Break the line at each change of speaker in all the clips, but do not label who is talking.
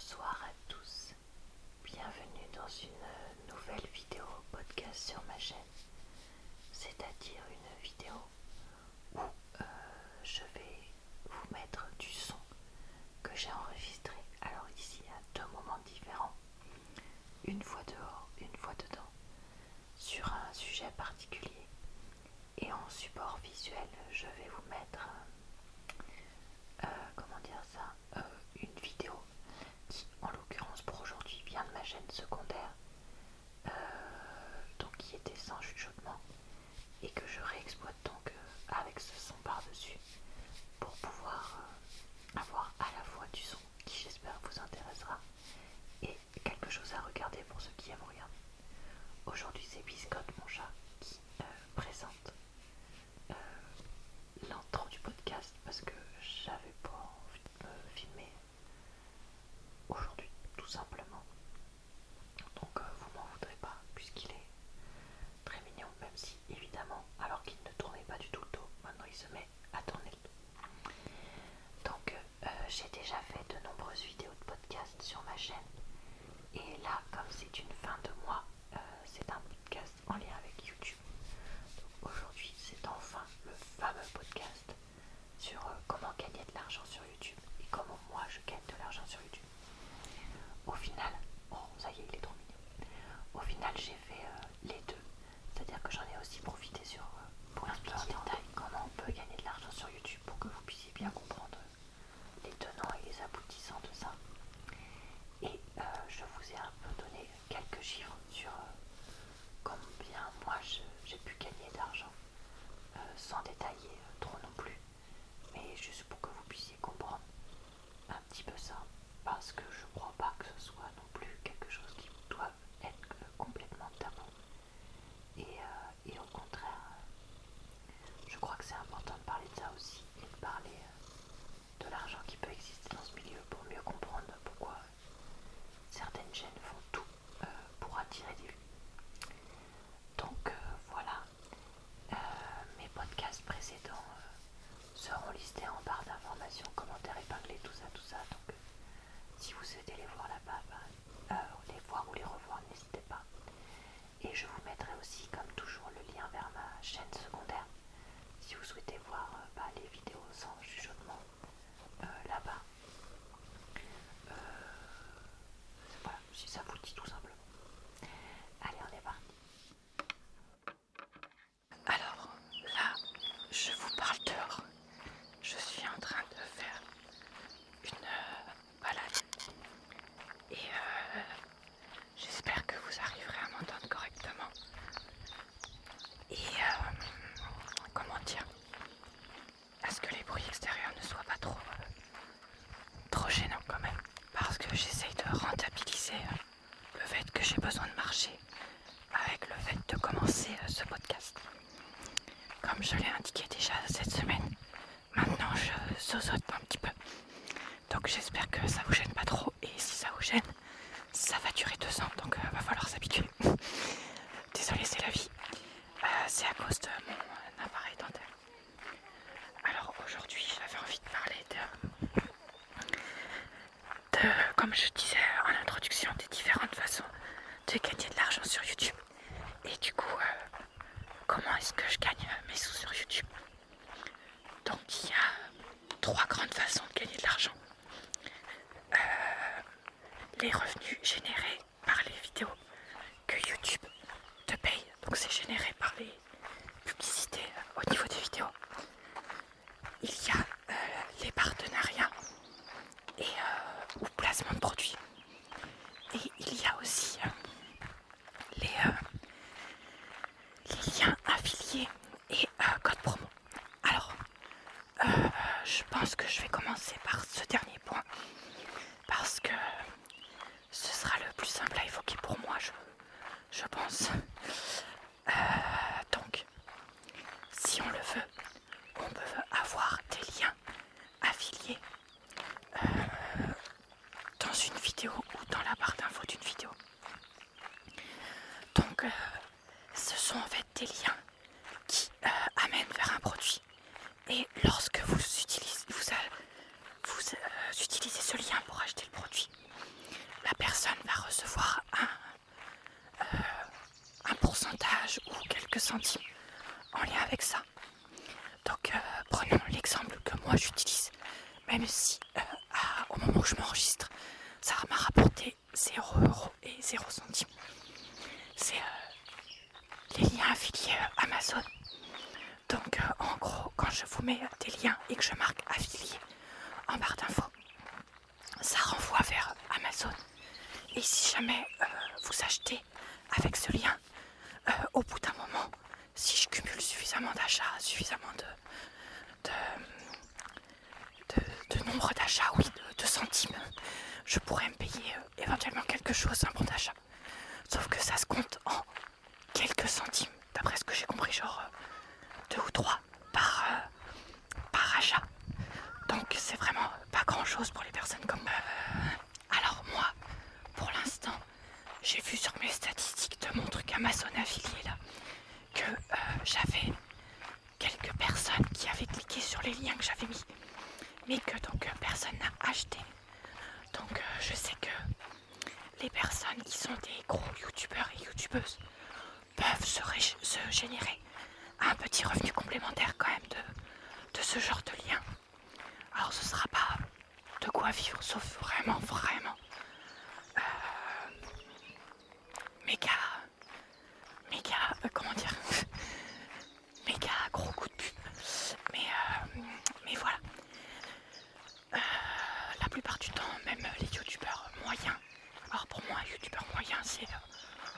Bonsoir à tous, bienvenue dans une nouvelle vidéo podcast sur ma chaîne, c'est-à-dire une vidéo où je vais vous mettre du son que j'ai enregistré. Alors ici à deux moments différents, une fois dehors, une fois dedans, sur un sujet particulier. Et en support visuel, je vais vous mettre, une vidéo qui, en l'occurrence pour aujourd'hui, vient de ma chaîne secondaire, donc qui était sans chuchotement, et que je réexploite donc avec ce son par-dessus pour pouvoir avoir à la fois du son qui j'espère vous intéressera et quelque chose à regarder pour ceux qui aiment regarder. Aujourd'hui c'est Biscotte mon chat qui présente l'intro du podcast parce que j'avais pas envie de me filmer aujourd'hui tout simplement. Donc vous m'en voudrez pas puisqu'il est très mignon, même si évidemment alors qu'il ne tournait pas du tout le dos, maintenant il se met à tourner le dos. Donc j'ai déjà fait de nombreuses vidéos de podcast sur ma chaîne et là comme c'est une fin de mois, c'est un podcast en lien avec YouTube. Donc aujourd'hui c'est enfin le fameux podcast sur comment gagner de l'argent sur YouTube et comment moi je gagne de l'argent sur YouTube. Au final, oh ça y est il est trop mignon. Au final j'ai fait les deux, c'est-à-dire que j'en ai aussi profité pour expliquer en détail comment on peut gagner de l'argent sur YouTube pour que vous puissiez bien comprendre les tenants et les aboutissants de ça. Et je vous ai un peu donné quelques chiffres sur combien moi j'ai pu gagner d'argent, sans détailler trop non plus, mais juste pour que vous puissiez comprendre un petit peu ça, parce que je crois pas que ce soit non plus quelque chose qui doit être complètement tabou. Et au contraire, je crois que c'est important de parler de ça aussi et de parler de l'argent qui peut exister dans ce milieu pour mieux comprendre pourquoi certaines chaînes font tout pour attirer des vues. Donc voilà, mes podcasts précédents seront listés en barre d'informations, commentaires épinglés, tout ça. Donc si vous souhaitez les voir là-bas, les voir ou les revoir, n'hésitez pas. Et je vous mettrai aussi, comme toujours, le lien vers ma chaîne secondaire si vous souhaitez voir les vidéos sans chuchotement là-bas. Voilà, si ça vous dit tout simplement. Allez, on est parti. Alors là, je vous parle dehors. Je suis en train de faire une balade. Et j'espère que vous arriverez à m'entendre correctement. Et comment dire, à ce que les bruits extérieurs ne soient pas trop gênants quand même. Parce que j'essaye de rentabiliser le fait que j'ai besoin de marcher avec le fait de commencer ce podcast. Comme je l'ai indiqué déjà cette semaine, maintenant je zozote un petit peu. Donc j'espère que ça vous gêne pas trop. Et si ça vous gêne, ça va durer 2 ans, donc va falloir s'habituer. Désolée, c'est la vie. C'est à cause de mon appareil dentaire. Alors aujourd'hui, j'avais envie de parler comme je disais en introduction, des différentes façons de gagner de l'argent sur YouTube. Et du coup, comment est-ce que je gagne mes sous sur YouTube? Donc il y a 3 grandes façons de gagner de l'argent. Les revenus générés par les vidéos que YouTube te paye. Donc c'est généré par les publicités au niveau des vidéos. Il y a les partenariats et ou placement de produits. Et il y a aussi les liens affiliés et code promo. Alors, je pense que je vais commencer par ce dernier point parce que ce sera le plus simple à évoquer pour moi, je pense. Donc, si on le veut, on peut avoir des liens affiliés dans une vidéo ou dans la barre d'infos d'une vidéo. Donc, ce sont en fait des liens qui amènent vers un produit. Et lorsque vous utilisez ce lien pour acheter le produit,
je m'enregistre, ça m'a rapporté 0 € et 0 centimes. C'est les liens affiliés Amazon. Donc en gros, quand je vous mets des liens et que je marque affilié en barre d'infos, ça renvoie vers Amazon. Et si jamais vous achetez avec ce lien, au bout d'un moment, si je cumule suffisamment d'achats, suffisamment de nombre d'achats, oui, de centimes, je pourrais me payer éventuellement quelque chose, un bon d'achat. Sauf que ça se compte en quelques centimes, d'après ce que j'ai compris, genre 2 ou 3 par achat. Donc c'est vraiment pas grand chose pour les personnes comme moi. Alors moi, pour l'instant, j'ai vu sur mes statistiques de mon truc Amazon affilié là que j'avais quelques personnes qui avaient cliqué sur les liens que j'avais mis, mais que donc personne n'a acheté. Donc je sais que les personnes qui sont des gros youtubeurs et youtubeuses peuvent se générer un petit revenu complémentaire quand même de ce genre de lien. Alors ce sera pas de quoi vivre, sauf vraiment méga comment dire méga gros coup de pub. Mais voilà. La plupart du temps, même les youtubeurs moyens, alors pour moi un youtubeur moyen c'est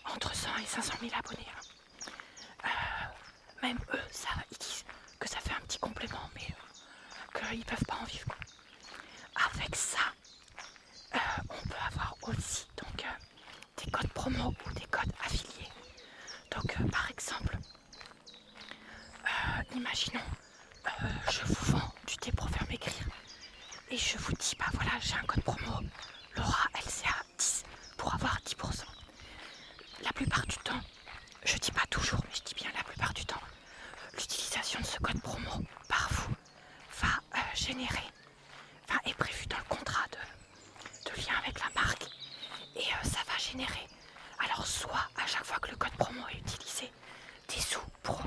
entre 100 et 500 000 abonnés. Même eux, ils disent que ça fait un petit complément, mais qu'ils peuvent pas en vivre, quoi. Avec ça, on peut avoir aussi donc des codes promo ou des codes affiliés. Donc par exemple, imaginons, je vous vends du thé pour faire maigrir et je vous dis, bah voilà, j'ai un code promo Laura LCA 10 pour avoir 10%. La plupart du temps, je dis pas toujours, mais je dis bien la plupart du temps, l'utilisation de ce code promo par vous va est prévu dans le contrat de lien avec la marque et ça va générer, alors soit à chaque fois que le code promo est utilisé, des sous pour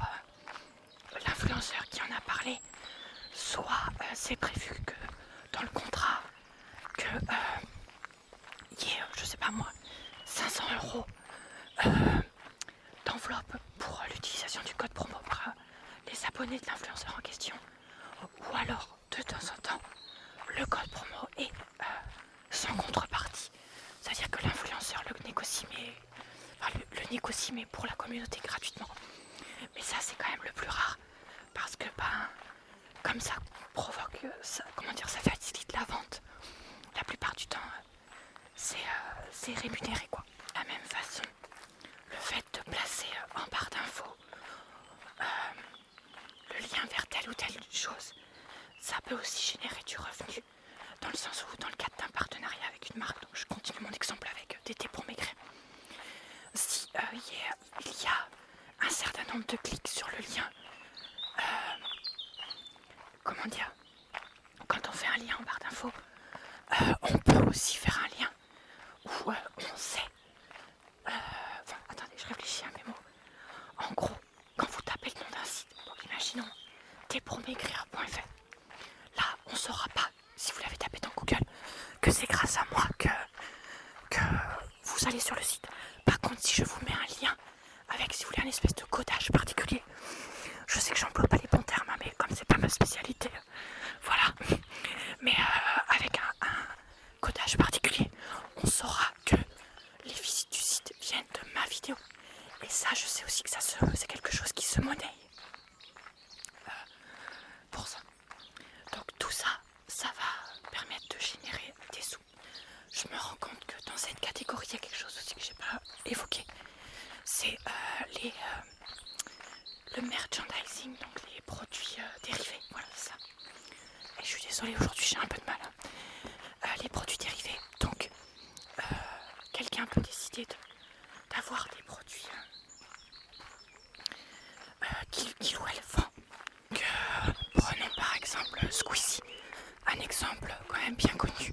l'influenceur qui en a parlé, soit c'est prévu que dans le contrat que il y ait, je sais pas moi, 500 € d'enveloppe pour l'utilisation du code promo par les abonnés de l'influenceur en question, ou alors de temps en temps le code promo est sans contrepartie, c'est-à-dire que l'influenceur le négocie mais pour la communauté gratuitement. Mais ça c'est quand même le plus rare parce que comme ça provoque ça, ça facilite la vente. La plupart du temps c'est rémunéré quoi. De la même façon, le fait de placer en barre d'infos le lien vers telle ou telle chose, ça peut aussi générer du revenu, dans le sens où dans le cadre d'un partenariat avec une marque, donc je continue mon exemple avec des thés pour maigrir, si il y a un certain nombre de clics sur le lien, quand on fait un lien en barre d'infos, on peut aussi faire un lien où on sait, attendez, je réfléchis à mes mots. En gros, quand vous tapez le nom d'un site, donc imaginons tpromaigrir.fr, là on ne saura pas, si vous l'avez tapé dans Google, que c'est grâce à moi que vous allez sur le site. Par contre, si je vous mets un lien avec, si vous voulez, un espèce de codage particulier, je sais que j'emploie pas les bons termes, mais comme c'est pas ma spécialité, voilà. Mais avec un codage particulier, on saura que les visites du site viennent de ma vidéo. Et ça, je sais aussi que c'est quelque chose qui se monnaie pour ça. Donc tout ça, ça va permettre de générer des sous. Je me rends compte que dans cette catégorie, il y a quelque chose aussi que j'ai pas évoqué. C'est le merchandising, donc les produits dérivés. Voilà, c'est ça. Et je suis désolée, aujourd'hui j'ai un peu de mal. Les produits dérivés, donc quelqu'un peut décider d'avoir des produits qu'il ou elle vend. Prenons par exemple Squeezie, un exemple quand même bien connu,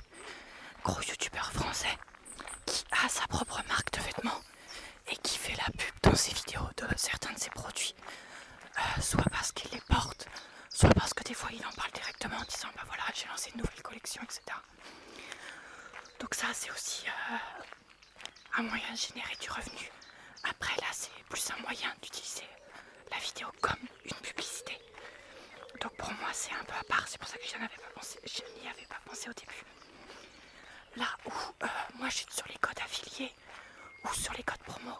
gros youtubeur français qui a sa propre marque de vêtements et qui fait la pub dans ses vidéos de certains de ses produits, soit parce qu'il les porte, soit parce que des fois il en parle directement en disant bah voilà, j'ai lancé une nouvelle collection, etc. Donc ça c'est aussi un moyen de générer du revenu. Après là c'est plus un moyen d'utiliser la vidéo comme une publicité. Donc pour moi c'est un peu à part, c'est pour ça que je n'y avais pas pensé au début. Là où moi je suis sur les codes affiliés ou sur les codes promo,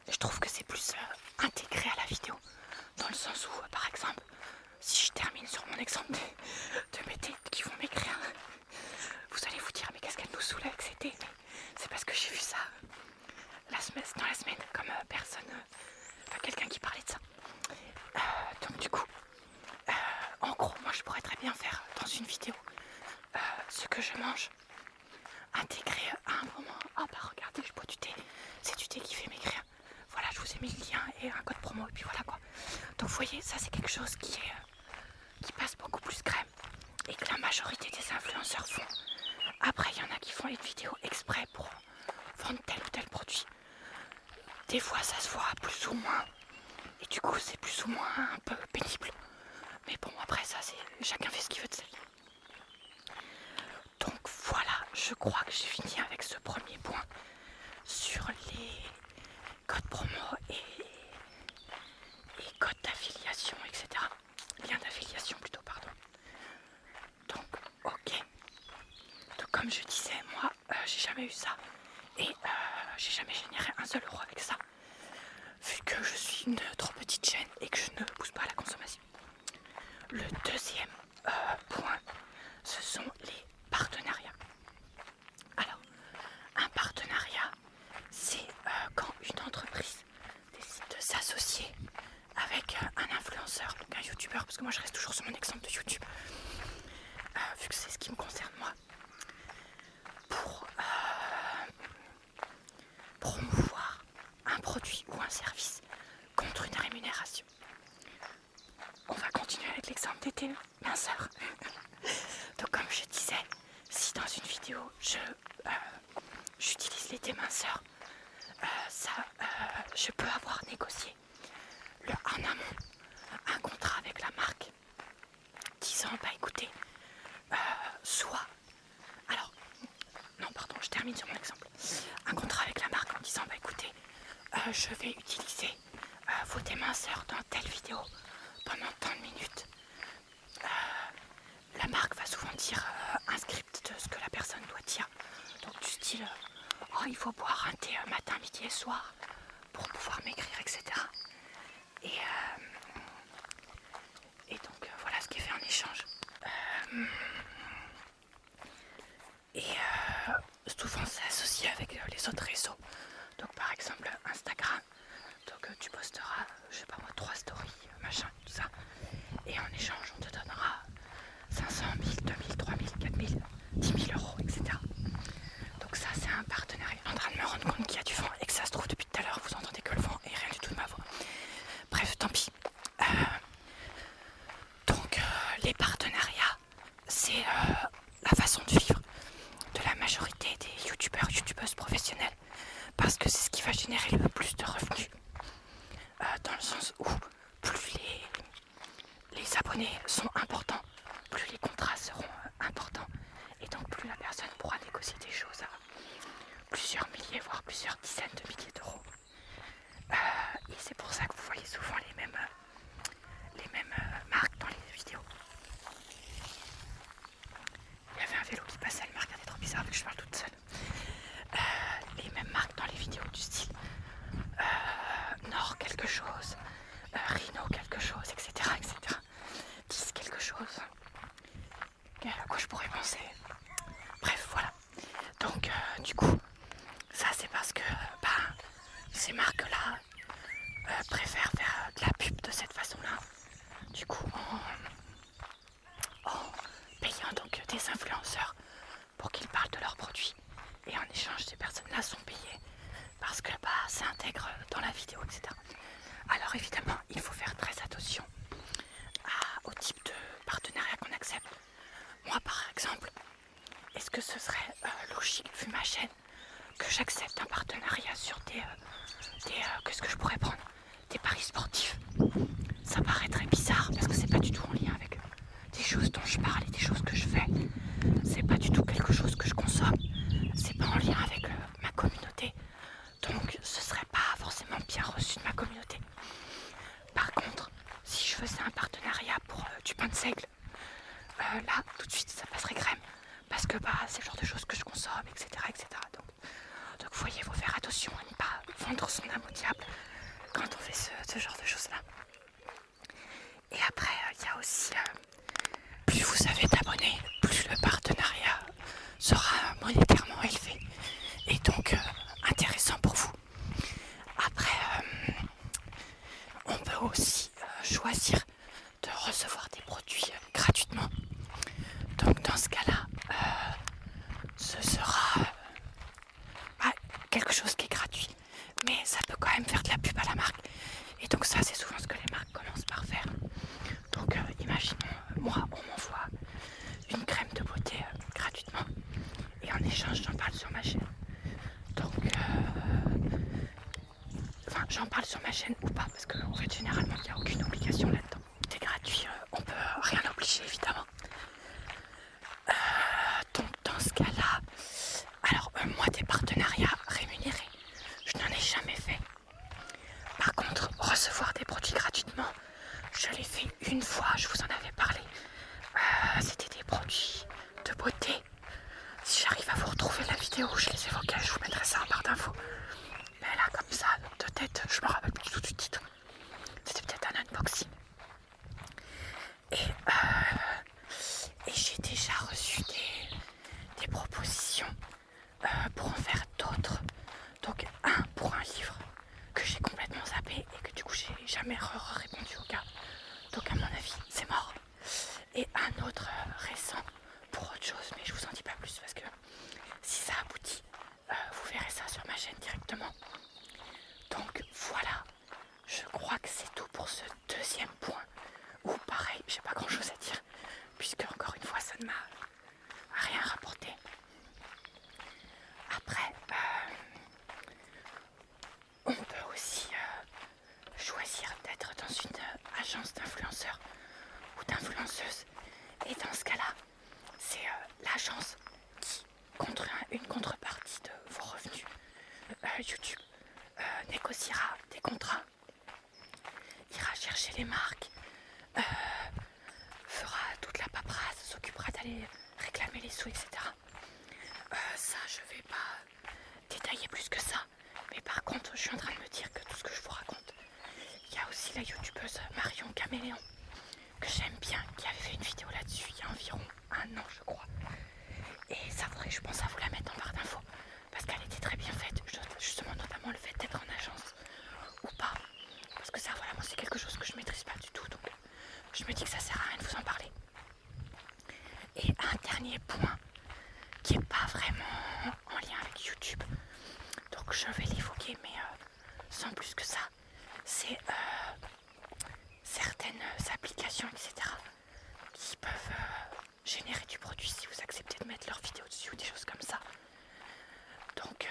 je trouve que c'est plus intégré à la vidéo. Dans le sens où par exemple, si je termine sur mon exemple de mes têtes qui vont m'écrire, vous allez vous dire mais qu'est-ce qu'elle nous saoule avec ces thés. C'est parce que j'ai vu ça dans la semaine comme quelqu'un qui parlait de ça. Donc du coup, en gros, moi je pourrais très bien faire dans une vidéo ce que je mange, intégrer à un moment. Ah bah regardez, je bois du thé, c'est du thé qui fait maigrir. Voilà, je vous ai mis le lien et un code promo et puis voilà quoi. Donc vous voyez, ça c'est quelque chose qui passe beaucoup plus crème et que la majorité des influenceurs font. Après, il y en a qui font une vidéo exprès pour vendre tel ou tel produit. Des fois, ça se voit plus ou moins. Et du coup, c'est plus ou moins un peu pénible. Mais bon, après ça, chacun fait ce qu'il veut de sa vie. Donc voilà, je crois que j'ai fini avec ce premier point sur les codes promo et codes d'affiliation, etc. Liens d'affiliation plutôt, pardon. Donc, ok. Donc comme je disais, moi, j'ai jamais eu ça. Et j'ai jamais généré un seul euro avec ça. Vu que je suis une trop petite chaîne et que je ne pousse pas à la consommation. Le deuxième point, ce sont les partenariats. Alors, un partenariat, c'est quand une entreprise décide de s'associer avec un influenceur, donc un youtubeur, parce que moi je reste toujours sur mon exemple de YouTube, vu que c'est ce qui me concerne moi, pour promouvoir un produit ou un service contre une rémunération. On va continuer avec l'exemple des thés minceurs. Donc comme je disais, si dans une vidéo j'utilise les thés minceurs, je peux avoir négocié en amont un contrat avec la marque disant bah écoutez, soit alors non pardon, je termine sur mon exemple, un contrat avec la marque en disant bah écoutez, je vais utiliser vos thés minceurs dans telle vidéo pendant tant de minutes. La marque va souvent dire un script de ce que la personne doit dire, donc du style oh il faut boire un thé matin, midi et soir pour pouvoir m'écrire, etc. Et donc voilà ce qui est fait en échange. Souvent c'est associé avec les autres réseaux. Donc par exemple Instagram. Donc tu posteras, je sais pas moi, 3 stories, machin, tout ça. Et en échange on te donnera 500, 1000, 2000, 3000, 4000, 10 000 euros, etc. Donc ça c'est un partenariat. Je suis en train de me rendre compte qu'il y a du vent et que ça se trouve depuis tout à l'heure vous entendez que le vent et rien du tout de ma voix. Bref, tant pis. Donc les partenariats, c'est la façon de vivre de la majorité des youtubeurs, youtubeuses professionnelles, parce que c'est ce qui va générer le plus de revenus, dans le sens où plus les abonnés sont importants, plus les contrats seront importants, et donc plus la personne pourra négocier des choses à plusieurs milliers, voire plusieurs dizaines de milliers d'euros. Et c'est pour ça que vous voyez souvent les mêmes marques dans les vidéos. Il y avait un vélo qui passait, elle m'a regardé trop bizarre vu que je parle toute seule. Les mêmes marques dans les vidéos du style Nord quelque chose, Rhino quelque chose, etc. etc. 10 quelque chose. À quoi je pourrais penser. Bref, voilà. Donc du coup, ça c'est parce que ces marques-là préfèrent faire de la pub de cette façon-là. Du coup, en payant donc des influenceurs pour qu'ils parlent de leurs produits. Et en échange, ces personnes-là sont payées parce que ça intègre dans la vidéo, etc. Alors évidemment, il faut faire très attention au type de partenariat qu'on accepte. Moi, par exemple, est-ce que ce serait logique, vu ma chaîne, que j'accepte un partenariat sur qu'est-ce que je pourrais prendre, des paris sportifs? Ça paraît très bizarre parce que c'est pas du tout en lien avec des choses dont je parle et des choses que je fais. C'est pas du tout quelque chose que je consomme. robe, etc. etc. Donc vous voyez, il faut faire attention à ne pas vendre son âme au diable quand on fait ce genre de choses-là. Et après, il y a aussi, plus vous avez d'abonnés, plus le partenariat sera monétairement élevé et donc intéressant pour vous. Après, on peut aussi choisir de recevoir des produits gratuitement. Donc dans ce cas-là, ce sera quelque chose qui est gratuit, mais ça peut quand même faire de la pub à la marque. Et donc ça, c'est souvent ce que les marques commencent par faire. Donc imaginons, moi, on m'envoie une crème de beauté gratuitement, et en échange, j'en parle sur ma chaîne. Donc, j'en parle sur ma chaîne ou pas, parce qu'en fait, généralement, il n'y a aucune obligation là-dedans. C'est gratuit, on peut rien obliger, évidemment. Donc dans ce cas-là, alors moi, des partenariats rémunérés, je n'en ai jamais fait. Par contre, recevoir des produits gratuitement, je l'ai fait une fois, je vous en avais parlé. C'était des produits de beauté. Si j'arrive à vous retrouver la vidéo où je les évoquais, je vous mettrai ça en barre d'infos. Mais là, comme ça, de tête, je me rappelle plus du tout du titre. C'était peut-être un unboxing. Et j'ai déjà reçu des propositions pour en faire d'autres. Donc un pour un livre que j'ai complètement zappé et que du coup j'ai jamais répondu au gars. Donc à mon avis c'est mort. Et un autre récent pour autre chose, mais je vous en dis pas plus parce que si ça aboutit, vous verrez ça sur ma chaîne directement. Donc voilà, je crois que c'est tout pour ce deuxième point. Ou pareil, j'ai pas grand chose à dire, puisque encore une fois ça ne m'a rien rapporté. Après, on peut aussi choisir d'être dans une agence d'influenceurs ou d'influenceuses. Et dans ce cas-là, c'est l'agence qui, contre une contrepartie de vos revenus, YouTube négociera des contrats, ira chercher les marques, fera toute la paperasse, s'occupera d'aller réclamer les sous, etc. Ça, je vais pas détailler plus que ça. Mais par contre, je suis en train de me dire que tout ce que je vous raconte, il y a aussi la youtubeuse Marion Caméléon, que j'aime bien, qui avait fait une vidéo là-dessus il y a environ un an, je crois. Et ça faudrait, je pense, à vous la mettre en barre d'infos, parce qu'elle était très bien faite, justement, notamment le fait d'être en agence ou pas. Parce que ça, voilà, moi, c'est quelque chose que je maîtrise pas du tout, donc je me dis que ça sert à rien de vous en parler. Et un dernier point, qui est pas vraiment en lien avec YouTube, donc je vais l'évoquer, mais sans plus que ça, c'est certaines applications, etc., qui peuvent générer du produit si vous acceptez de mettre leurs vidéos dessus ou des choses comme ça. Donc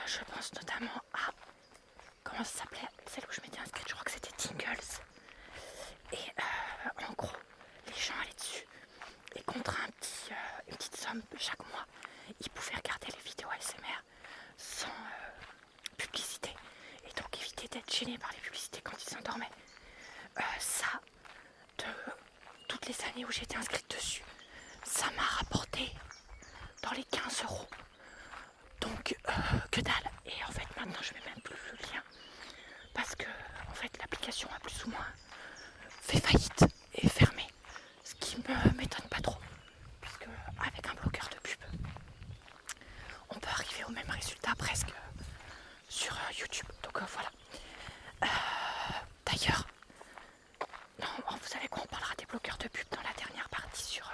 je pense notamment à, comment ça s'appelait, celle où je m'étais inscrite, je crois que c'était Tingles. Et en gros, les gens allaient dessus et contre une petite somme chaque mois, ils pouvaient regarder les vidéos ASMR sans publicité et donc éviter d'être gênés par les publicités quand ils s'endormaient. Ça, de toutes les années où j'étais inscrite dessus, ça m'a rapporté dans les 15 €. Donc que dalle. Et en fait maintenant je mets même plus le lien parce que en fait l'application a plus ou moins fait faillite et fermé, ce qui me m'étonne pas trop puisque avec un bloqueur de pub on peut arriver au même résultat presque sur YouTube. Donc voilà. D'ailleurs, non, vous savez quoi, on parlera des bloqueurs de pub dans la dernière partie sur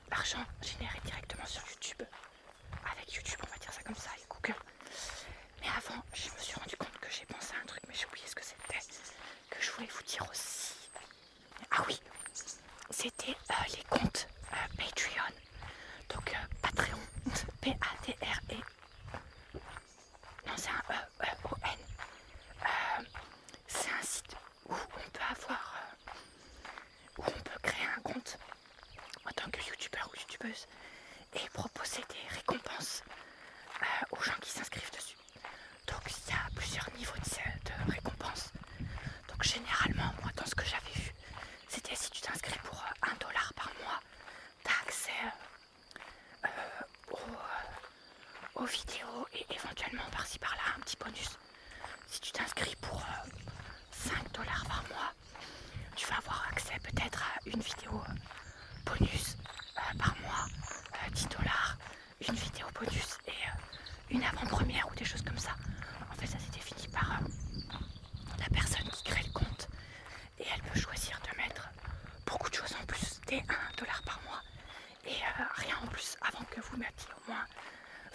l'argent généré directement sur YouTube. Avec YouTube, on va dire ça comme ça, et Google. Mais avant, je me suis rendu compte que j'ai pensé à un truc, mais j'ai oublié ce que c'était, que je voulais vous dire aussi. Ah oui, c'était les comptes Patreon. Donc Patreon, P-A-T-R-E. Non, c'est un E-E-O-N. C'est un site où on peut avoir, où on peut créer un compte en tant que youtubeur ou youtubeuse et proposer des récompenses aux gens qui s'inscrivent dessus. Donc il y a plusieurs niveaux de récompenses. Donc généralement, moi dans ce que j'avais vu, c'était si tu t'inscris pour $1 par mois, aux vidéos et éventuellement par-ci par-là un petit bonus. Si tu t'inscris pour 5$ par mois, tu vas avoir accès peut-être à une vidéo bonus par mois, 10$, une vidéo bonus et une avant-première ou des choses comme ça. En fait, ça c'est défini par la personne qui crée le compte et elle peut choisir de mettre beaucoup de choses en plus, des 1$ par mois et rien en plus avant que vous mettiez au moins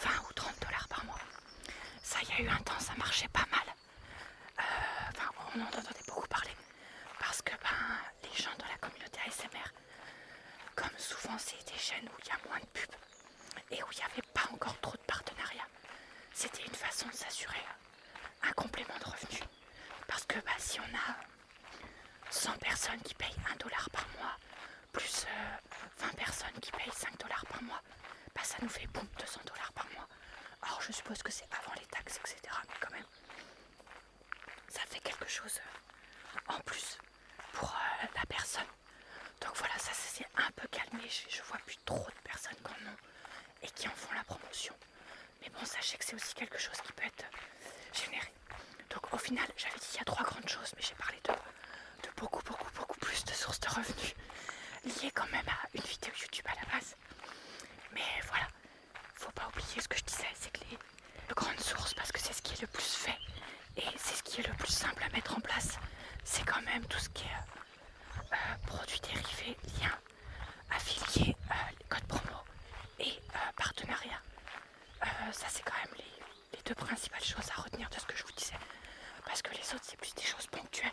20 ou 30$ par mois. Ça, il y a eu un temps, ça marchait pas mal. Enfin, on en entendait beaucoup parler parce que les gens dans la communauté ASMR, comme souvent c'est des chaînes où il y a moins de pubs et où il n'y avait pas encore trop de partenariats, c'était une façon de s'assurer un complément de revenus. Parce que si on a 100 personnes qui payent 1$ par mois, plus 20 personnes qui payent 5$ par mois, ça nous fait boum, 200$ par mois. Alors je suppose que c'est avant les taxes, etc. Mais quand même, ça fait quelque chose en plus pour la personne. Donc voilà, ça s'est un peu calmé. Je vois plus trop de personnes qui en ont et qui en font la promotion. Mais bon, sachez que c'est aussi quelque chose qui peut être généré. Donc au final, j'avais dit il y a 3 grandes choses, mais j'ai parlé de beaucoup plus de sources de revenus liées quand même à une vidéo YouTube à la base. Mais voilà, faut pas oublier ce que je disais, c'est que les grandes sources, parce que c'est ce qui est le plus fait et c'est ce qui est le plus simple à mettre en place, c'est quand même tout ce qui est produits dérivés, liens, affiliés, code promo et partenariat. Ça c'est quand même les 2 principales choses à retenir de ce que je vous disais, parce que les autres c'est plus des choses ponctuelles.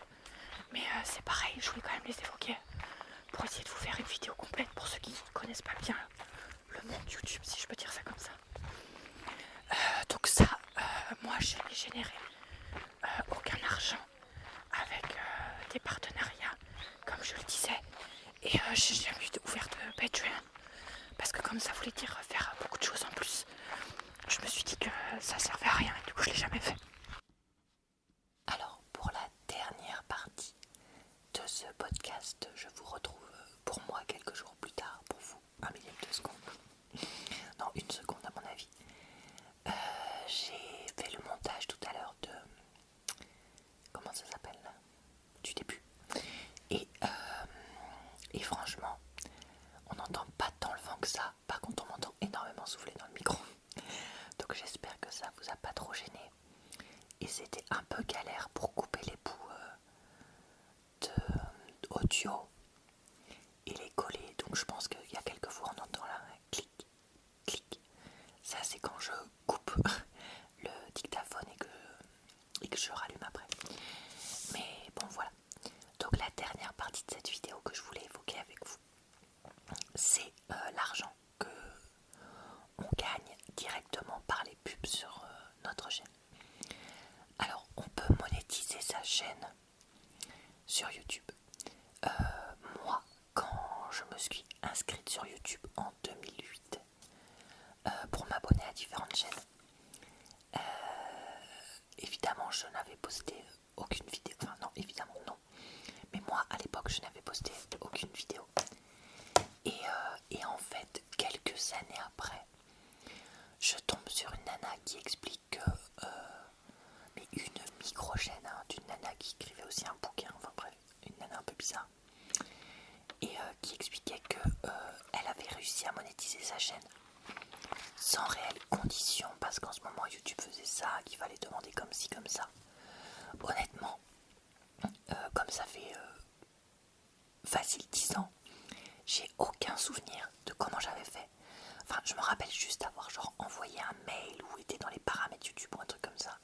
Mais c'est pareil, je voulais quand même les évoquer pour essayer de vous faire une vidéo complète pour ceux qui ne connaissent pas bien le monde YouTube, si je peux dire ça comme ça. Donc ça, moi je n'ai généré aucun argent avec des partenariats, comme je le disais. Et j'ai jamais ouvert de Patreon, parce que comme ça voulait dire faire beaucoup de choses en plus, je me suis dit que ça servait à rien et du coup je l'ai jamais fait.
Alors pour la dernière partie de ce podcast, je vous retrouve pour moi quelques jours plus tard, pour vous, 1/1000 de seconde. Non, 1 seconde à mon avis. J'ai fait le montage tout à l'heure de... Comment ça s'appelle là ? Du début. Et franchement, on n'entend pas tant le vent que ça. Par contre, on m'entend énormément souffler dans le micro. Donc j'espère que ça vous a pas trop gêné. Et c'était un peu galère pour couper les bouts d'audio et les coller. Donc je pense qu'il y a quelques fois on entend là un clic, clic. Ça c'est quand je coupe le dictaphone et que je rallume après. Mais bon voilà. Donc la dernière partie de cette vidéo que je voulais évoquer avec vous, c'est l'argent que on gagne directement par les pubs sur notre chaîne. Alors on peut monétiser sa chaîne sur YouTube. Moi, quand je me suis inscrite sur YouTube en 2008 pour m'abonner à différentes chaînes, évidemment je n'avais posté aucune vidéo. Enfin non, évidemment non. Mais moi à l'époque je n'avais posté aucune vidéo. Et en fait, quelques années après, je tombe sur une nana qui explique que... mais une micro-chaîne d'une nana qui écrivait aussi un bouquin, enfin bref, une nana un peu bizarre. Et qui expliquait que elle avait réussi à monétiser sa chaîne sans réelle condition, parce qu'en ce moment YouTube faisait ça, qu'il fallait demander comme ci, comme ça. Honnêtement, comme ça fait facile 10 ans, j'ai aucun souvenir de comment j'avais fait. Enfin, je me rappelle juste avoir genre envoyé un mail ou été dans les paramètres YouTube ou un truc comme ça,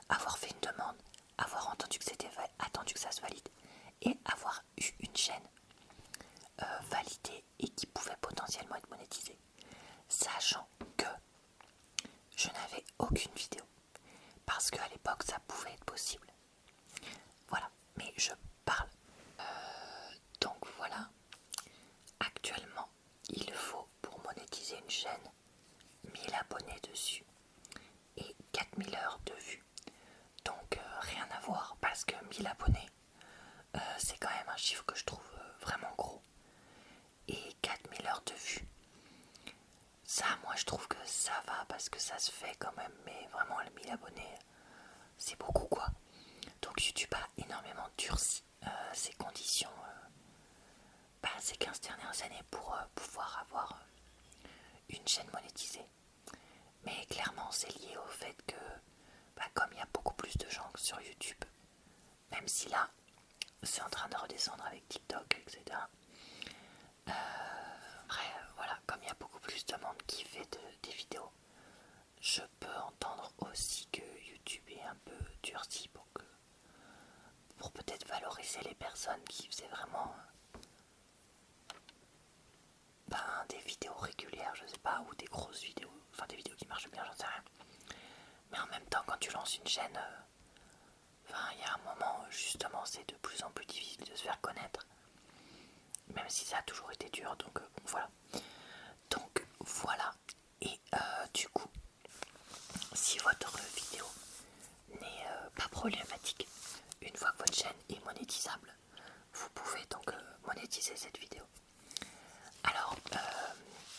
avoir fait une demande, avoir entendu que c'était attendu que ça se valide et avoir eu une chaîne validée et qui pouvait potentiellement être monétisée, sachant que je n'avais aucune vidéo parce qu'à l'époque ça pouvait être possible. Voilà, mais je parle. Donc voilà, actuellement il faut pour monétiser une chaîne 1000 abonnés dessus et 4000 heures de vues. Donc rien à voir, parce que 1000 abonnés c'est quand même un chiffre que je trouve vraiment gros. Et 4000 heures de vues, ça moi je trouve que ça va parce que ça se fait quand même, mais vraiment 1000 abonnés, c'est beaucoup quoi. Donc YouTube a énormément durci ses conditions ces 15 dernières années pour pouvoir avoir une chaîne monétisée. Mais clairement c'est lié au fait que comme il y a beaucoup plus de gens sur YouTube, même si là c'est en train de redescendre avec TikTok, etc. Après voilà, comme il y a beaucoup plus de monde qui fait des vidéos, je peux entendre aussi que YouTube est un peu durci pour peut-être valoriser les personnes qui faisaient vraiment des vidéos régulières, je sais pas, ou des grosses vidéos, enfin des vidéos qui marchent bien, j'en sais rien. Mais en même temps, quand tu lances une chaîne, il y a un moment, justement, c'est de plus en plus difficile de se faire connaître. Même si ça a toujours été dur, donc voilà. Donc voilà. Et du coup, si votre vidéo n'est pas problématique, une fois que votre chaîne est monétisable, vous pouvez donc monétiser cette vidéo. Alors,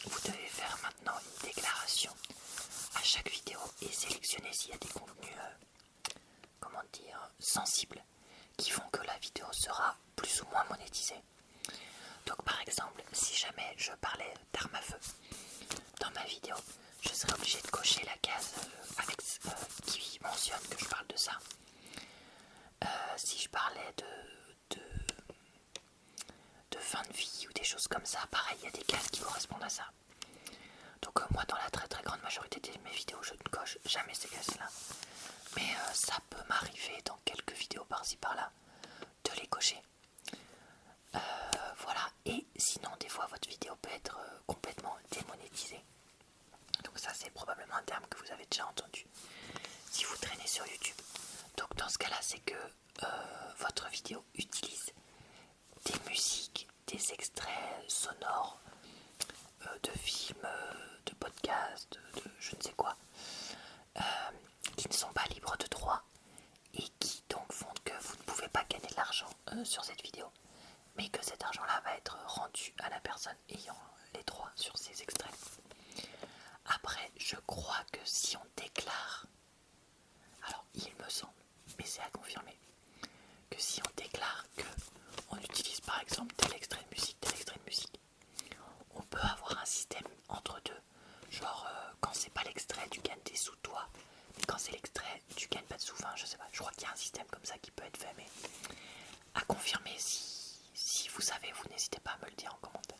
vous devez faire maintenant une déclaration à chaque vidéo et sélectionner s'il y a des contenus, sensibles, qui font que la vidéo sera plus ou moins monétisée. Donc par exemple, si jamais je parlais d'armes à feu dans ma vidéo, je serais obligée de cocher la case qui mentionne que je parle de ça. Si je parlais de fin de vie ou des choses comme ça, pareil, il y a des cases qui correspondent à ça. Donc moi, dans la très très grande majorité de mes vidéos, je ne coche jamais ces cases-là. Mais ça peut m'arriver dans quelques vidéos par-ci par-là de les cocher. Voilà, et sinon des fois votre vidéo peut être complètement démonétisée. Donc ça c'est probablement un terme que vous avez déjà entendu si vous traînez sur YouTube. Donc dans ce cas-là, c'est que votre vidéo utilise des musiques, des extraits sonores de films, de podcasts, de je ne sais quoi, qui ne sont pas libres de droit et qui donc font que vous ne pouvez pas gagner de l'argent sur cette vidéo, mais que cet argent-là va être rendu à la personne ayant les droits sur ces extraits. Après, je crois que si on déclare, alors il me semble, mais c'est à confirmer, que si on déclare qu'on utilise par exemple tel extrait de musique, on peut avoir un système entre deux. Genre quand c'est pas l'extrait, tu gagnes des sous toi, mais quand c'est l'extrait, tu gagnes pas de sous. Enfin, je sais pas, je crois qu'il y a un système comme ça qui peut être fait, mais à confirmer. Si vous savez, vous n'hésitez pas à me le dire en commentaire.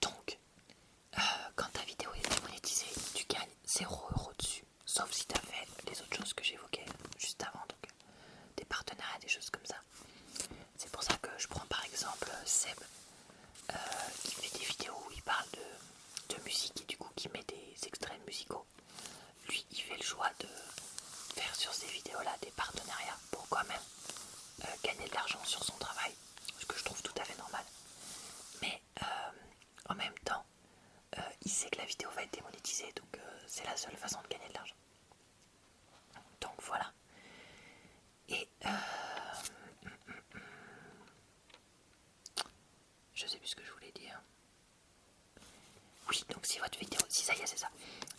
Donc, quand ta vidéo est monétisée, tu gagnes 0€ dessus, sauf si tu as fait les autres choses que j'évoquais juste avant, donc des partenariats, des choses comme ça. C'est pour ça que je prends par exemple Seb, qui fait des vidéos où il parle de musique et du coup qui met des extraits musicaux. Lui, il fait le choix de faire sur ces vidéos-là des partenariats pour quand même gagner de l'argent sur son travail, ce que je trouve tout à fait normal. Mais en même temps, il sait que la vidéo va être démonétisée, donc c'est la seule façon de gagner de l'argent. Donc voilà. Et je sais plus ce que je voulais dire. Oui, donc si votre vidéo, si ça y est, c'est ça.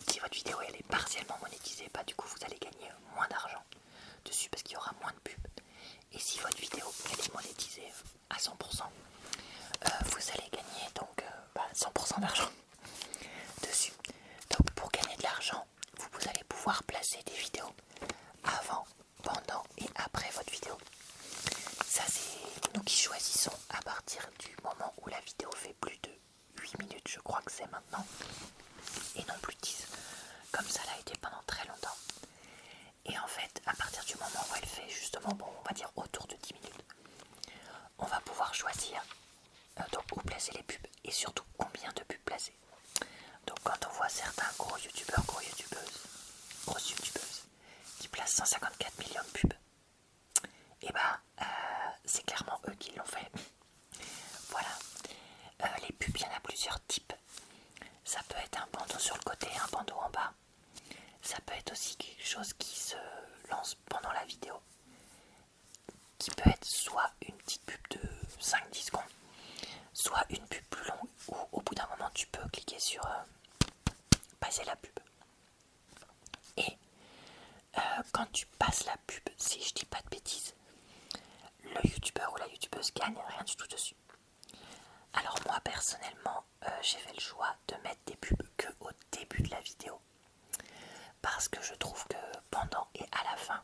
Si votre vidéo elle est partiellement monétisée, du coup vous allez gagner moins d'argent dessus parce qu'il y aura moins de pubs. Et si votre vidéo elle est monétisée à 100%, vous allez gagner donc 100% d'argent dessus. Donc pour gagner de l'argent, vous allez pouvoir placer des vidéos avant, pendant et après votre vidéo. Ça c'est nous qui choisissons à partir du moment où la vidéo fait plus de 8 minutes, je crois que c'est maintenant, et non plus 10, comme ça l'a été pendant très longtemps. Et en fait, à partir du moment où elle fait justement, on va dire autour de 10 minutes, on va pouvoir choisir donc où placer les pubs et surtout combien de pubs placer. Donc quand on voit certains grosses youtubeuses qui placent 154 millions de pubs, et c'est clairement eux qui l'ont fait. Voilà. Les pubs, il y en a plusieurs types. Ça peut être un bandeau sur le côté, un bandeau en bas. Ça peut être aussi quelque chose qui se lance pendant la vidéo, qui peut être soit une petite pub de 5-10 secondes, soit une pub plus longue où au bout d'un moment tu peux cliquer sur personnellement, j'ai fait le choix de mettre des pubs que au début de la vidéo. Parce que je trouve que pendant et à la fin,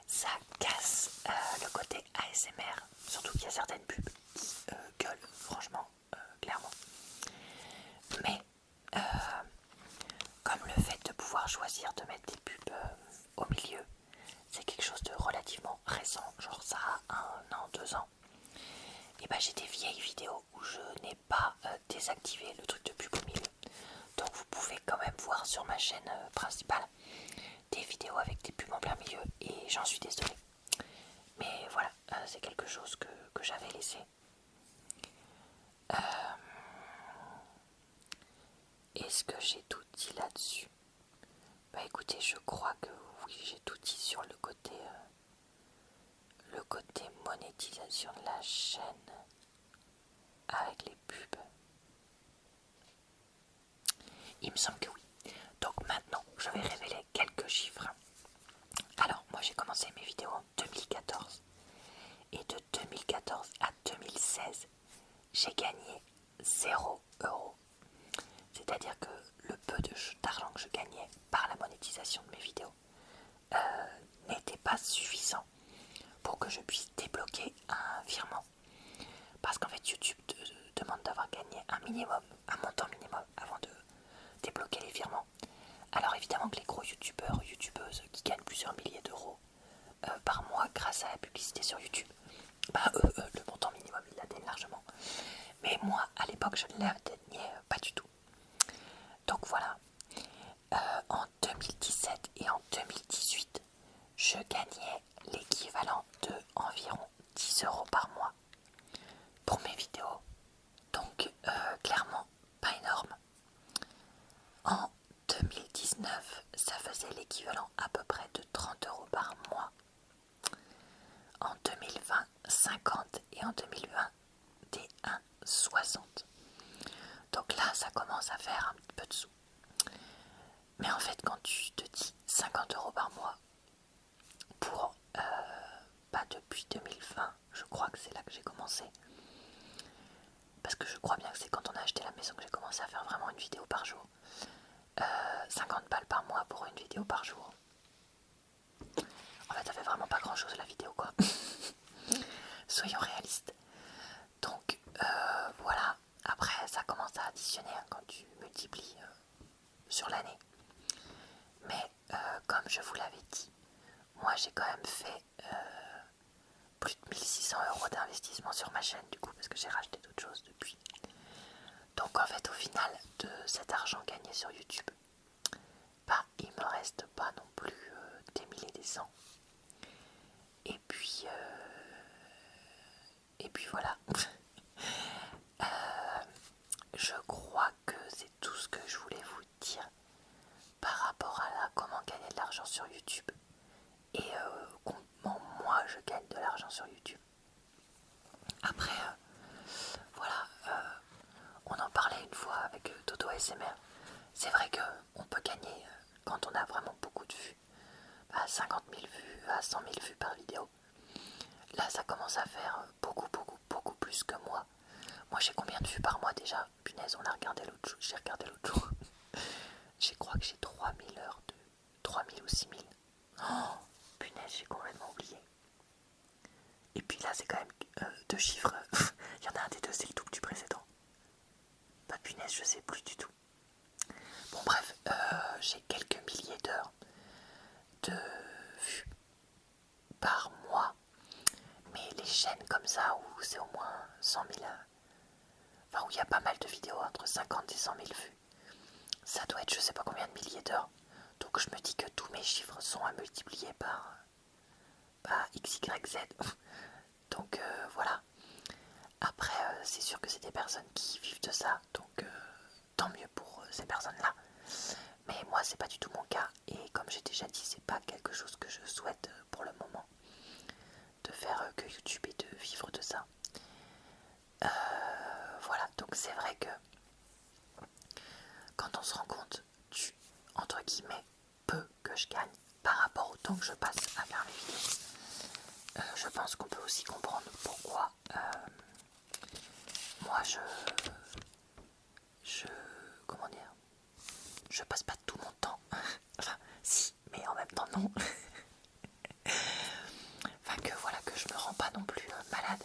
ça casse le côté ASMR. Surtout qu'il y a certaines pubs qui gueulent, franchement, clairement. Mais comme le fait de pouvoir choisir de mettre des pubs au milieu, c'est quelque chose de relativement récent, genre ça a 1 an, 2 ans. Et bah j'ai des vieilles vidéos où je n'ai pas désactivé le truc de pub au milieu. Donc vous pouvez quand même voir sur ma chaîne principale des vidéos avec des pubs en plein milieu et j'en suis désolée. Mais voilà, c'est quelque chose que j'avais laissé. Est-ce que j'ai tout dit là-dessus? Bah écoutez, je crois que oui, j'ai tout dit sur le côté monétisation de la chaîne avec les pubs. Il me semble que oui. Donc maintenant, je vais révéler quelques chiffres. Alors, moi j'ai commencé mes vidéos en 2014. Et de 2014 à 2016, j'ai gagné 0 €. C'est-à-dire que le peu d'argent que je gagnais par la monétisation de mes vidéos n'était pas suffisant pour que je puisse débloquer un virement. Parce qu'en fait, YouTube te demande d'avoir gagné un montant minimum avant de débloquer les virements. Alors évidemment que les gros youtubeurs, youtubeuses qui gagnent plusieurs milliers d'euros par mois grâce à la publicité sur YouTube, bah le montant minimum ils l'atteignent largement. Mais moi à l'époque je ne l'atteignais pas du tout. Donc voilà, en 2017 et en 2018, je gagnais l'équivalent de environ 10 € par mois pour mes vidéos. Donc clairement pas énorme. En 2019, ça faisait l'équivalent à peu près de 30 € par mois. En 2020, 50 et en 2021, 60. Donc là, ça commence à faire un peu de sous. Mais en fait, quand tu te dis 50 € par mois pour, depuis 2020, je crois que c'est là que j'ai commencé. Parce que je crois bien que c'est quand on a acheté la maison que j'ai commencé à faire vraiment une vidéo par jour. 50 balles par mois pour une vidéo par jour. En fait, ça fait vraiment pas grand chose la vidéo, quoi. Soyons réalistes. Donc, voilà. Après, ça commence à additionner quand tu multiplies sur l'année. Mais, comme je vous l'avais dit, moi j'ai quand même fait plus de 1600 € d'investissement sur ma chaîne, du coup, parce que j'ai racheté d'autres choses depuis. Donc, en fait, au final, de cet argent gagné sur YouTube, bah, il me reste pas non plus des mille et des cents. Et puis voilà. Je crois que c'est tout ce que je voulais vous dire par rapport à comment gagner de l'argent sur YouTube et comment moi je gagne de l'argent sur YouTube. Après, voilà, on en parlait une fois avec Toto ASMR. C'est vrai qu'on peut gagner quand on a vraiment beaucoup de vues, à 50 000 vues, à 100 000 vues par vidéo. Là, ça commence à faire beaucoup plus que moi. Moi, j'ai combien de vues par mois déjà? Punaise, on a regardé l'autre jour. J'ai regardé l'autre jour. Je crois que j'ai 3000 heures de... 3000 ou 6000. Oh, punaise, j'ai complètement oublié. Et puis là, c'est quand même 2 chiffres. Il y en a un des deux, c'est le double du précédent. Bah punaise, je sais plus du tout. Bon bref, j'ai quelques milliers d'heures de vues par mois. Mais les chaînes comme ça, où c'est au moins 100 000... Enfin, où il y a pas mal de vidéos, entre 50 et 100 000 vues, ça doit être je sais pas combien de milliers d'heures. Donc je me dis que tous mes chiffres sont à multiplier par x, y, z. Donc voilà. Après, c'est sûr que c'est des personnes qui vivent de ça, donc tant mieux pour ces personnes-là. Mais moi, c'est pas du tout mon cas, et comme j'ai déjà dit, c'est pas quelque chose que je souhaite pour le moment, de faire que YouTube et de vivre de ça. Voilà, donc c'est vrai que quand on se rend compte du, entre guillemets, peu que je gagne par rapport au temps que je passe à faire mes vidéos, je pense qu'on peut aussi comprendre pourquoi moi
je passe pas tout mon temps. Enfin, si, mais en même temps non. Enfin que voilà, que je me rends pas non plus malade.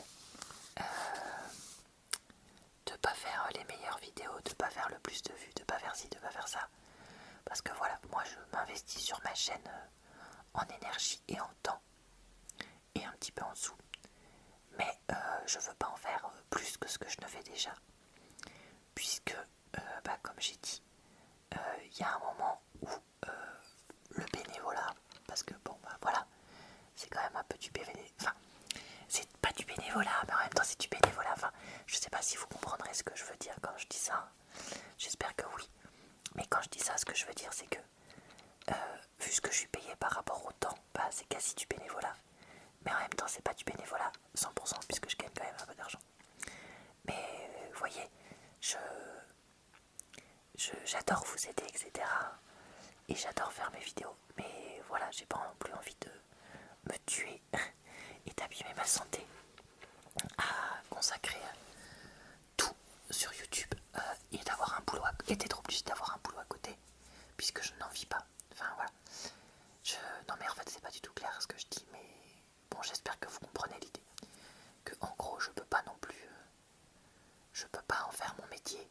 De pas faire les meilleures vidéos, de pas faire le plus de vues, de pas faire ci, de pas faire ça. Parce que voilà, moi je m'investis sur ma chaîne en énergie et en temps. Et un petit peu en sous. Mais je veux pas en faire plus que ce que je ne fais déjà. Puisque, comme j'ai dit, il y a un moment où le bénévolat, parce que bon bah voilà, c'est quand même un peu du bénévolat, enfin c'est pas du bénévolat mais en même temps c'est du bénévolat, enfin je sais pas si vous comprendrez ce que je veux dire quand je dis ça, j'espère que oui, mais quand je dis ça ce que je veux dire c'est que vu ce que je suis payé par rapport au temps, bah c'est quasi du bénévolat, mais en même temps c'est pas du bénévolat 100% puisque je gagne quand même un peu d'argent, mais vous voyez, j'adore vous aider, etc. Et j'adore faire mes vidéos. Mais voilà, j'ai pas non plus envie de me tuer et d'abîmer ma santé à consacrer tout sur YouTube et d'avoir un boulot et d'être obligé d'avoir un boulot à côté puisque je n'en vis pas. Enfin voilà. Non mais en fait c'est pas du tout clair ce que je dis, mais bon j'espère que vous comprenez l'idée. Que en gros je peux pas non plus je peux pas en faire mon métier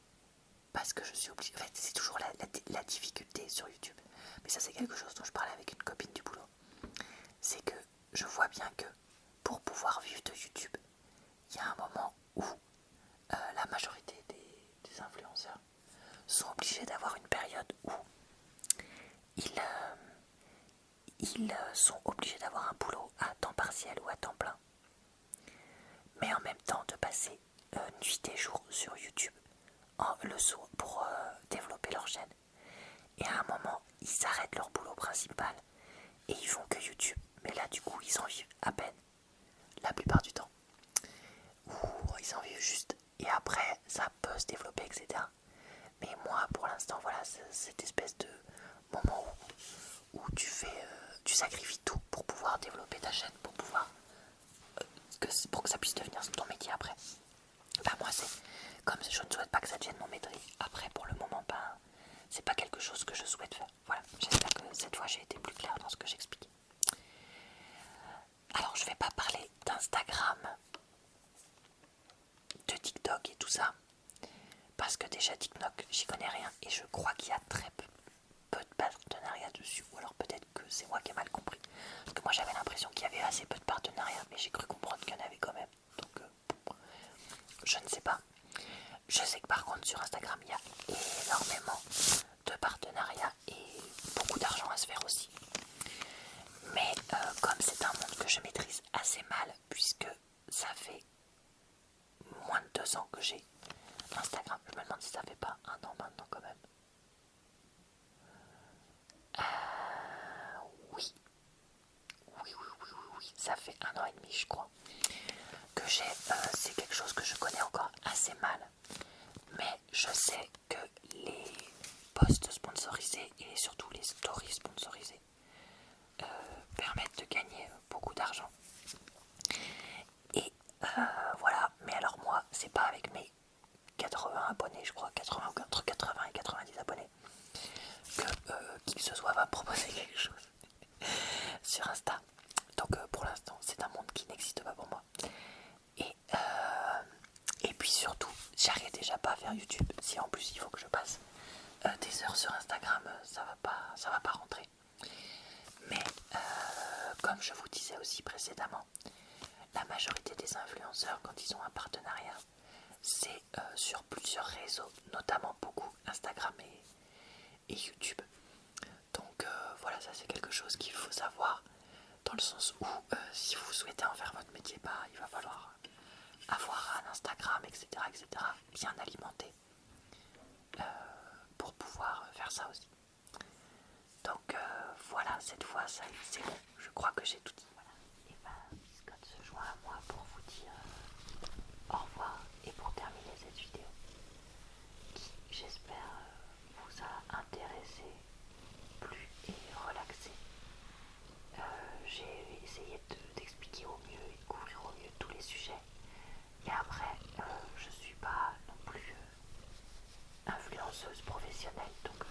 parce que je suis obligée. En fait, c'est toujours la difficulté sur YouTube. Mais ça, c'est quelque chose dont je parlais avec une copine du boulot. C'est que je vois bien que pour pouvoir vivre de YouTube, il y a un moment où la majorité des influenceurs sont obligés d'avoir une période où ils sont obligés d'avoir un boulot à temps partiel ou à temps plein. Mais en même temps de passer nuit et jour sur YouTube le soir pour développer leur chaîne. Et à un moment, ils arrêtent leur boulot principal et ils font que YouTube. Mais là, du coup, ils en vivent à peine, la plupart du temps. Ou ils en vivent juste. Et après, ça peut se développer, etc. Mais moi, pour l'instant, voilà, cette espèce de moment où tu sacrifies tout pour pouvoir développer ta chaîne, pour pouvoir pour que ça puisse devenir ton métier après. Bah moi, c'est comme je ne souhaite pas que ça devienne mon métier après, pour le moment, c'est pas quelque chose que je souhaite faire. Voilà, j'espère que cette fois j'ai été plus claire dans ce que j'explique. Alors je vais pas parler d'Instagram, de TikTok et tout ça, parce que déjà TikTok j'y connais rien et je crois qu'il y a très peu de partenariats dessus, ou alors peut-être que c'est moi qui ai mal compris. Parce que moi j'avais l'impression qu'il y avait assez peu de partenariats, mais j'ai cru comprendre qu'il y en avait quand même. Donc je ne sais pas. Je sais que par contre sur Instagram il y a énormément de partenariats et beaucoup d'argent à se faire aussi. Mais comme c'est un monde que je maîtrise assez mal, puisque ça fait moins de 2 ans que j'ai Instagram, je me demande si ça fait pas 1 an maintenant quand même. Oui. Oui, ça fait 1 an et demi je crois que j'ai, c'est quelque chose que je connais encore assez mal. Mais je sais que les posts sponsorisés et surtout les stories sponsorisées permettent de gagner beaucoup d'argent. Et voilà, mais alors moi, c'est pas avec mes 80 abonnés, je crois, 80, entre 80 et 90 abonnés, que qui que ce soit va me proposer quelque chose sur Insta. Donc pour l'instant, c'est un monde qui n'existe pas pour moi. Et puis surtout, j'arrive déjà pas à faire YouTube. Si en plus il faut que je passe des heures sur Instagram, ça va pas rentrer. Mais comme je vous disais aussi précédemment, la majorité des influenceurs, quand ils ont un partenariat, c'est sur plusieurs réseaux, notamment beaucoup Instagram et YouTube. Donc voilà, ça c'est quelque chose qu'il faut savoir, dans le sens où si vous souhaitez en faire votre métier, il va falloir avoir un Instagram, etc., bien alimenté pour pouvoir faire ça aussi. Donc voilà, cette fois c'est bon, je crois que j'ai tout dit. Voilà. Et Biscotte se joint à moi pour vous dire au revoir et pour terminer cette vidéo qui, j'espère, vous a intéressé, plu et relaxé. J'ai essayé d'expliquer au mieux et de couvrir au mieux tous les sujets. Et après, je suis pas non plus influenceuse professionnelle, donc